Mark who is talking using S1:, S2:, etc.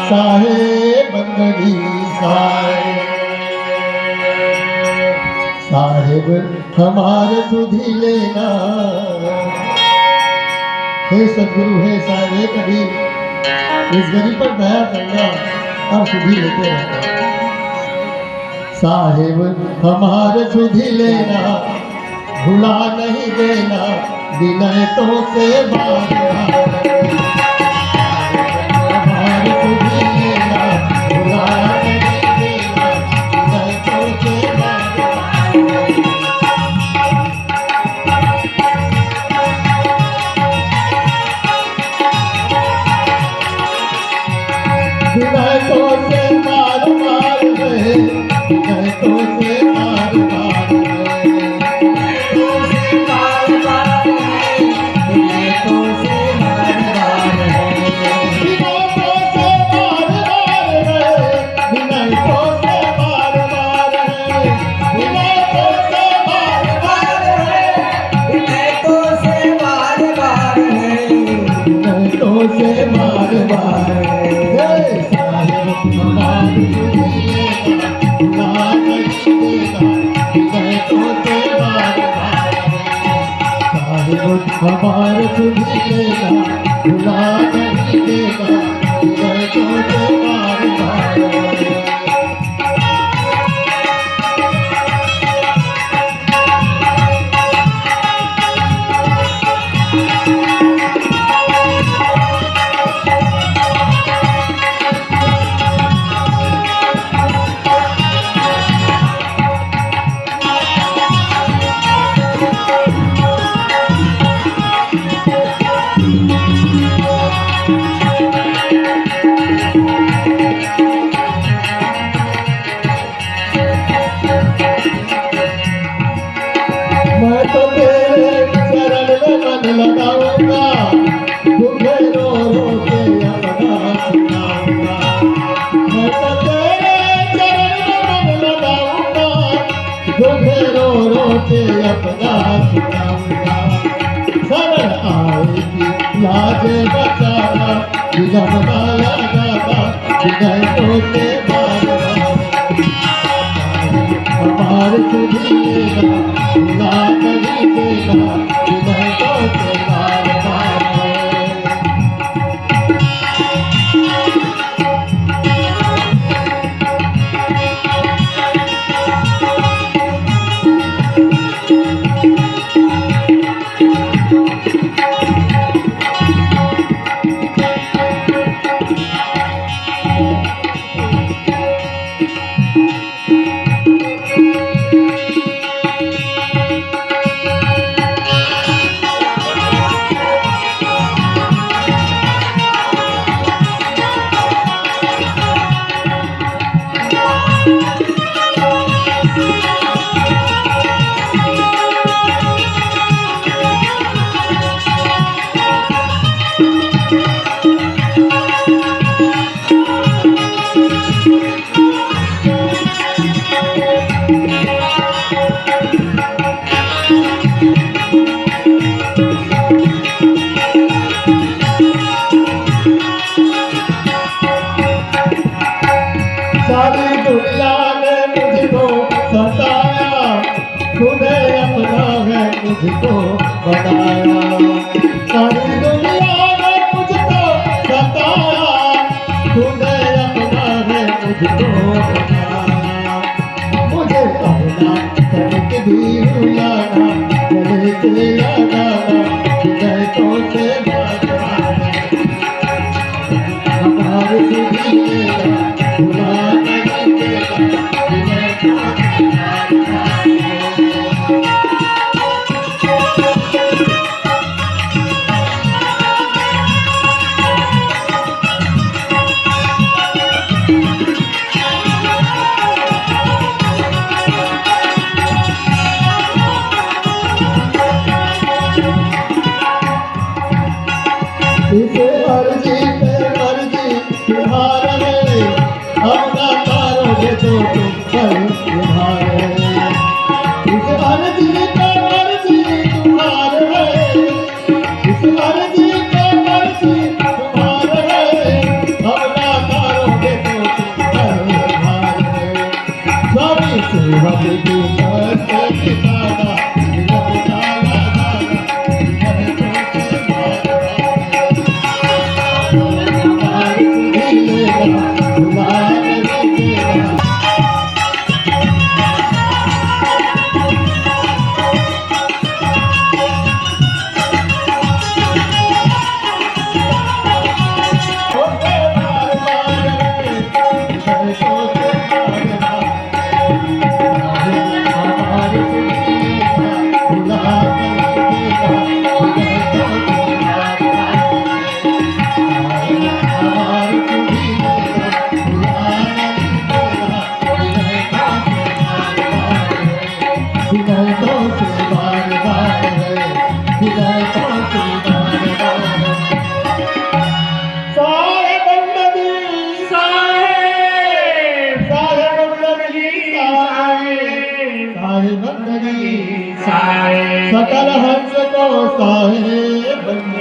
S1: साहेब बंदगी साहेब हमारे सुधी लेना। हे सदगुरु, हे साहेब, हे कबीर, इस गरीब पर दया करना और सुधी लेते रहना। साहेब हमारे सुधी लेना, भुला नहीं देना, विनय तो से बार हमारे सुधी लेना, भुला नहीं देना, विनय तो से बार विनय तो से बार बार है, विनय तो से बार बार से बार बार साहेब हमारे सुधी लेना, भुला नहीं देना, विनय तो से बार बार साहेब हमारे सुधी लेना, भुला नहीं देना, विनय तो से बार बार। मैं तो तेरे चरण में मन लगाऊंगा, तुझे रो रो के अपना सुनाऊंगा। मैं तो तेरे चरण में मन लगाऊंगा, तुझे रो रो के अपना सुनाऊंगा। शरण आएगी लाज बचाना, विलम माया गाता, विनय तो से बार बार हमारे सुधी लेना, भुला नहीं देना, विनय तो से बार बार सारी दुनिया ने मुझको सताया, तूने अपना है मुझको बनाया। सारी दुनिया ने मुझको सताया, तूने अपना है मुझको बनाया। मुझे अपना तनिक भी रुलाना, गले से लगाना, विनय तो से बार बार हमारे सुधी लेना, भुला नहीं देना, विनय तो से बार बार। साहे बंदगी
S2: साए
S1: सकल हंस को साहे बंदगी